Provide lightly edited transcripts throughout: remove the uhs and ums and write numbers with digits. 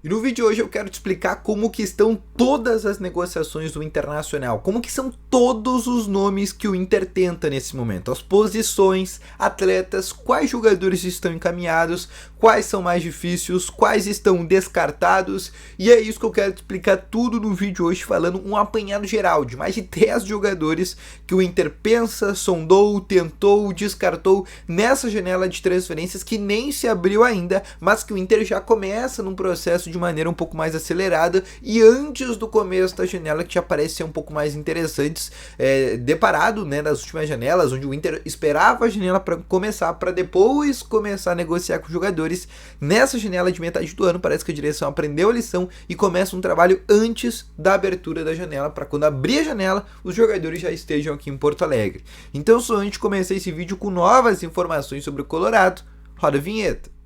E no vídeo de hoje eu quero te explicar como que estão todas as negociações do Internacional, como que são todos os nomes que o Inter tenta nesse momento, as posições, atletas, quais jogadores estão encaminhados, quais são mais difíceis, quais estão descartados, e é isso que eu quero te explicar tudo no vídeo de hoje, falando um apanhado geral de mais de 10 jogadores que o Inter pensa, sondou, tentou, descartou nessa janela de transferências que nem se abriu ainda, mas que o Inter já começa num processo de maneira um pouco mais acelerada e antes do começo da janela, que já parece ser um pouco mais interessantes, deparado, né, nas últimas janelas, onde o Inter esperava a janela para começar, para depois começar a negociar com jogadores. Nessa janela de metade do ano parece que a direção aprendeu a lição e começa um trabalho antes da abertura da janela, para quando abrir a janela os jogadores já estejam aqui em Porto Alegre. Então, só antes de começar esse vídeo com novas informações sobre o Colorado, roda a vinheta.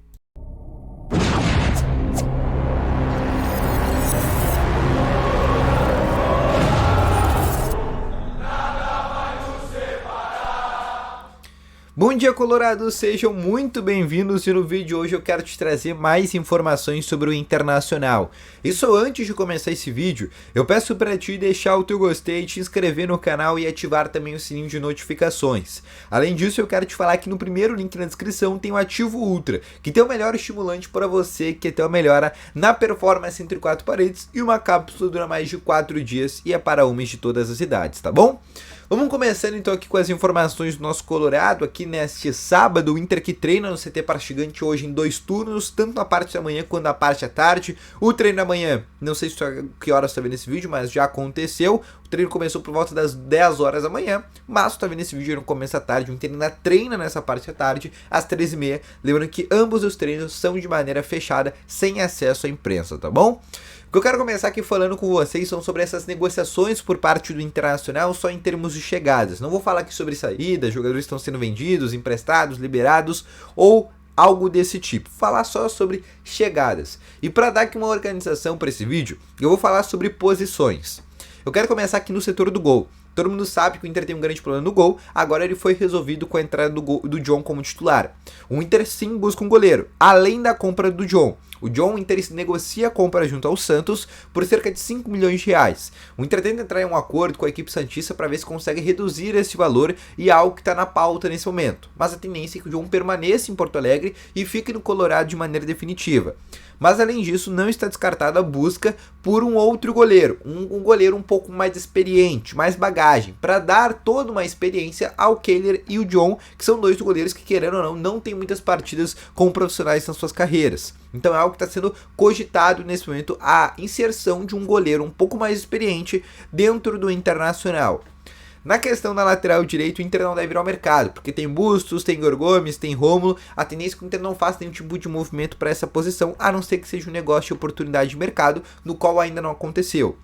Bom dia, Colorado, sejam muito bem-vindos e no vídeo de hoje eu quero te trazer mais informações sobre o Internacional. E só antes de começar esse vídeo, eu peço para ti deixar o teu gostei, te inscrever no canal e ativar também o sininho de notificações. Além disso, eu quero te falar que no primeiro link na descrição tem o Ativo Ultra, que tem o melhor estimulante para você que tem uma melhora na performance entre quatro paredes e uma cápsula dura mais de 4 dias e é para homens de todas as idades, tá bom? Vamos começando então aqui com as informações do nosso Colorado. Aqui neste sábado, o Inter que treina no CT Parque Gigante hoje em 2 turnos, tanto na parte da manhã quanto na parte da tarde. O treino da manhã, não sei que horas você está vendo esse vídeo, mas já aconteceu. O treino começou por volta das 10 horas da manhã, mas você está vendo esse vídeo no começo da tarde. O Inter ainda treina nessa parte da tarde, às 13h30. Lembrando que ambos os treinos são de maneira fechada, sem acesso à imprensa, tá bom? O que eu quero começar aqui falando com vocês são sobre essas negociações por parte do Internacional só em termos de chegadas. Não vou falar aqui sobre saídas, jogadores estão sendo vendidos, emprestados, liberados ou algo desse tipo. Falar só sobre chegadas. E para dar aqui uma organização para esse vídeo, eu vou falar sobre posições. Eu quero começar aqui no setor do gol. Todo mundo sabe que o Inter tem um grande problema no gol, agora ele foi resolvido com a entrada do John como titular. O Inter sim busca um goleiro, além da compra do John. O John, o Inter negocia a compra junto ao Santos por cerca de 5 milhões de reais. O Inter tenta entrar em um acordo com a equipe santista para ver se consegue reduzir esse valor e é algo que está na pauta nesse momento. Mas a tendência é que o John permaneça em Porto Alegre e fique no Colorado de maneira definitiva. Mas além disso, não está descartada a busca por um outro goleiro, um goleiro um pouco mais experiente, mais bagagem, para dar toda uma experiência ao Kehler e o John, que são dois goleiros que, querendo ou não têm muitas partidas com profissionais nas suas carreiras. Então é algo que está sendo cogitado nesse momento, a inserção de um goleiro um pouco mais experiente dentro do Internacional. Na questão da lateral direito, o Inter não deve ir ao mercado, porque tem Bustos, tem Igor Gomes, tem Rômulo. A tendência é que o Inter não faça nenhum tipo de movimento para essa posição, a não ser que seja um negócio de oportunidade de mercado, no qual ainda não aconteceu.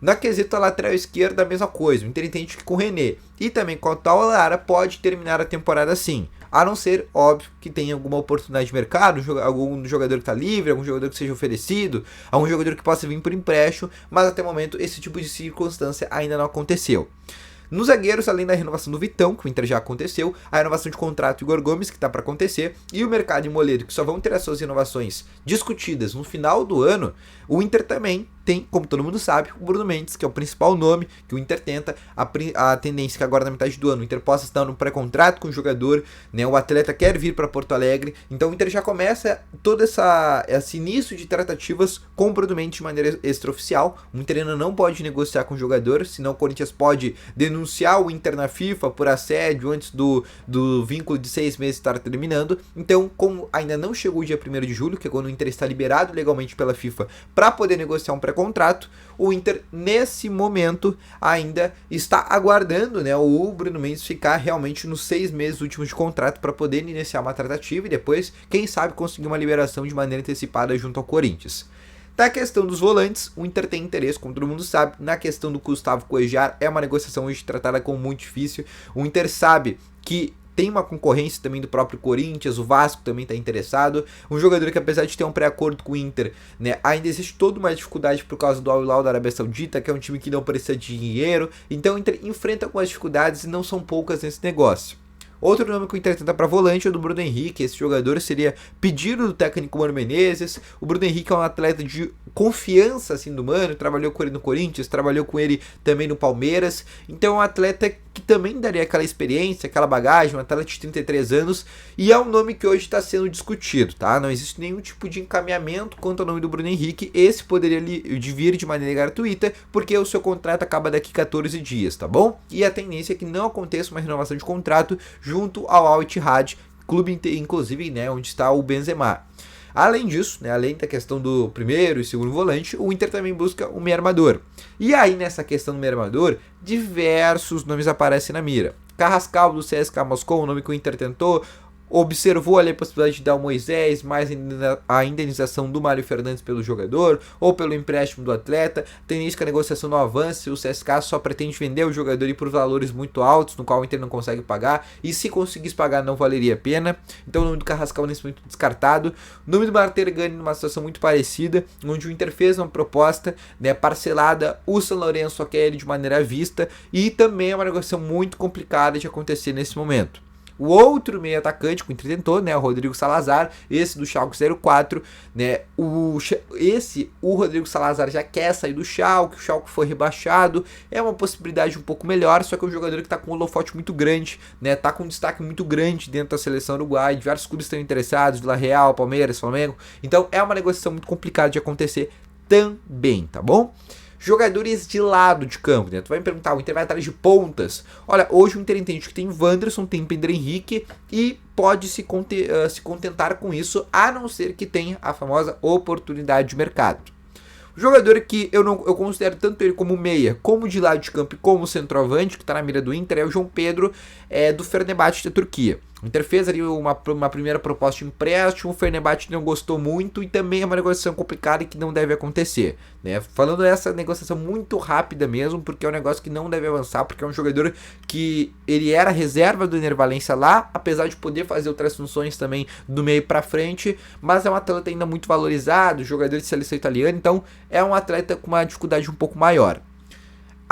Na quesito lateral esquerda, a mesma coisa. O Inter entende que com o René e também com o Lara pode terminar a temporada assim. A não ser, óbvio, que tenha alguma oportunidade de mercado, algum jogador que está livre, algum jogador que seja oferecido, algum jogador que possa vir por empréstimo, mas até o momento esse tipo de circunstância ainda não aconteceu. Nos zagueiros, além da renovação do Vitão, que o Inter já aconteceu, a renovação de contrato do Igor Gomes, que está para acontecer, e o mercado de Moledo, que só vão ter as suas renovações discutidas no final do ano, o Inter também tem, como todo mundo sabe, o Bruno Mendes, que é o principal nome que o Inter tenta. A tendência é que agora na metade do ano o Inter possa estar no pré-contrato com o jogador, né? O atleta quer vir para Porto Alegre, então o Inter já começa todo esse início de tratativas com o Bruno Mendes de maneira extraoficial. O Inter ainda não pode negociar com o jogador, senão o Corinthians pode denunciar o Inter na FIFA por assédio antes do vínculo de 6 meses estar terminando. Então, como ainda não chegou o dia 1º de julho, que é quando o Inter está liberado legalmente pela FIFA para poder negociar um pré-contrato, o Inter nesse momento ainda está aguardando, né, o Bruno Mendes ficar realmente nos 6 meses últimos de contrato para poder iniciar uma tratativa e depois, quem sabe, conseguir uma liberação de maneira antecipada junto ao Corinthians. Na questão dos volantes, o Inter tem interesse, como todo mundo sabe. Na questão do Gustavo Cuéllar, é uma negociação hoje tratada como muito difícil. O Inter sabe que tem uma concorrência também do próprio Corinthians, o Vasco também está interessado. Um jogador que, apesar de ter um pré-acordo com o Inter, né, ainda existe toda uma dificuldade por causa do Al Hilal da Arábia Saudita, que é um time que não precisa de dinheiro. Então o Inter enfrenta algumas dificuldades e não são poucas nesse negócio. Outro nome que o Inter tenta para volante é o do Bruno Henrique. Esse jogador seria pedido do técnico Mano Menezes. O Bruno Henrique é um atleta de confiança assim do Mano, trabalhou com ele no Corinthians, trabalhou com ele também no Palmeiras. Então é um atleta que também daria aquela experiência, aquela bagagem, um atleta de 33 anos, e é um nome que hoje está sendo discutido, tá? Não existe nenhum tipo de encaminhamento quanto ao nome do Bruno Henrique. Esse poderia vir de maneira gratuita, porque o seu contrato acaba daqui 14 dias, tá bom? E a tendência é que não aconteça uma renovação de contrato junto ao Al Ittihad, clube inclusive, né, onde está o Benzema. Além disso, né, além da questão do primeiro e segundo volante, o Inter também busca um meio armador. E aí, nessa questão do meio armador, diversos nomes aparecem na mira. Carrascal do CSKA Moscou, o nome que o Inter tentou, observou ali a possibilidade de dar o Moisés, mais a indenização do Mário Fernandes pelo jogador, ou pelo empréstimo do atleta. Tem isso que a negociação não avança, o CSKA só pretende vender o jogador e por valores muito altos, no qual o Inter não consegue pagar, e se conseguisse pagar não valeria a pena. Então o nome do Carrascal nesse momento descartado. O nome do Martergani numa situação muito parecida, onde o Inter fez uma proposta, né, parcelada, o São Lourenço quer ele de maneira à vista, e também é uma negociação muito complicada de acontecer nesse momento. O outro meio atacante que o Inter tentou, né, o Rodrigo Salazar, esse do Schalke 04, né, o Rodrigo Salazar já quer sair do Schalke, o Schalke foi rebaixado, é uma possibilidade um pouco melhor, só que é um jogador que está com um holofote muito grande, né, tá com um destaque muito grande dentro da seleção uruguaia, diversos clubes estão interessados, Vila Real, Palmeiras, Flamengo, então é uma negociação muito complicada de acontecer também, tá bom? Jogadores de lado de campo, né? Tu vai me perguntar, o Inter vai atrás de pontas. Olha, hoje o Inter entende que tem Wanderson, tem Pedro Henrique e pode se contentar com isso, a não ser que tenha a famosa oportunidade de mercado. O jogador que eu considero tanto ele como meia, como de lado de campo e como centroavante, que está na mira do Inter, é o João Pedro, do Fenerbahçe da Turquia. O Inter fez ali uma primeira proposta de empréstimo, o Fenerbahçe não gostou muito e também é uma negociação complicada e que não deve acontecer, né? Falando dessa negociação muito rápida mesmo, porque é um negócio que não deve avançar, porque é um jogador que ele era reserva do Ener Valencia lá, apesar de poder fazer outras funções também do meio para frente, mas é um atleta ainda muito valorizado, jogador de seleção italiana, então é um atleta com uma dificuldade um pouco maior.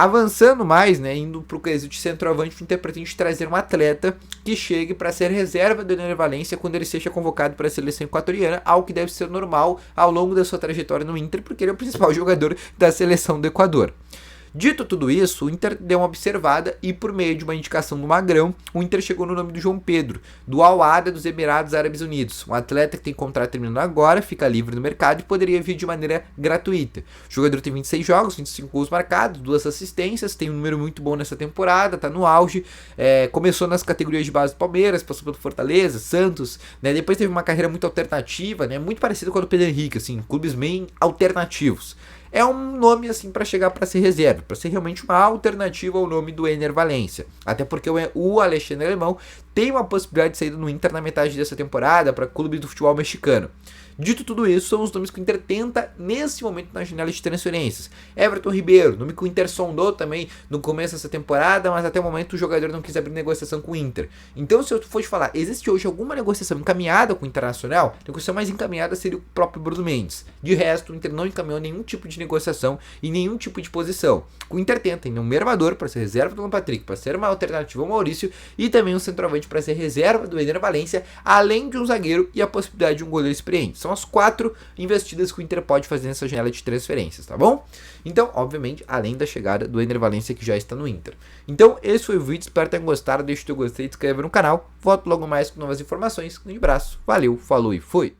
Avançando mais, né, indo para o quesito de centroavante, o Inter pretende trazer um atleta que chegue para ser reserva do Ener Valencia quando ele seja convocado para a seleção equatoriana, algo que deve ser normal ao longo da sua trajetória no Inter, porque ele é o principal jogador da seleção do Equador. Dito tudo isso, o Inter deu uma observada e por meio de uma indicação do Magrão, o Inter chegou no nome do João Pedro, do Al Ahly dos Emirados Árabes Unidos, um atleta que tem contrato terminando agora, fica livre no mercado e poderia vir de maneira gratuita. O jogador tem 26 jogos, 25 gols marcados, 2 assistências, tem um número muito bom nessa temporada, está no auge, começou nas categorias de base do Palmeiras, passou pelo Fortaleza, Santos, né, depois teve uma carreira muito alternativa, né, muito parecida com a do Pedro Henrique, assim, clubes bem alternativos. É um nome assim para chegar para ser reserva, para ser realmente uma alternativa ao nome do Ener Valencia. Até porque o Alexandre Alemão tem uma possibilidade de saída no Inter na metade dessa temporada para clube do futebol mexicano. Dito tudo isso, são os nomes que o Inter tenta nesse momento na janela de transferências. Everton Ribeiro, nome que o Inter sondou também no começo dessa temporada, mas até o momento o jogador não quis abrir negociação com o Inter. Então, se eu for te falar, existe hoje alguma negociação encaminhada com o Internacional? A negociação mais encaminhada seria o próprio Bruno Mendes. De resto, o Inter não encaminhou nenhum tipo de negociação e nenhum tipo de posição. O Inter tenta em um meio armador para ser reserva do Alan Patrick, para ser uma alternativa ao Maurício e também um centroavante para ser reserva do Ener Valencia, além de um zagueiro e a possibilidade de um goleiro experiente. São as 4 investidas que o Inter pode fazer nessa janela de transferências, tá bom? Então, obviamente, além da chegada do Ener Valencia que já está no Inter. Então, esse foi o vídeo, espero que tenham gostado, deixa o teu gostei, se inscreve no canal, volto logo mais com novas informações, um abraço, valeu, falou e fui!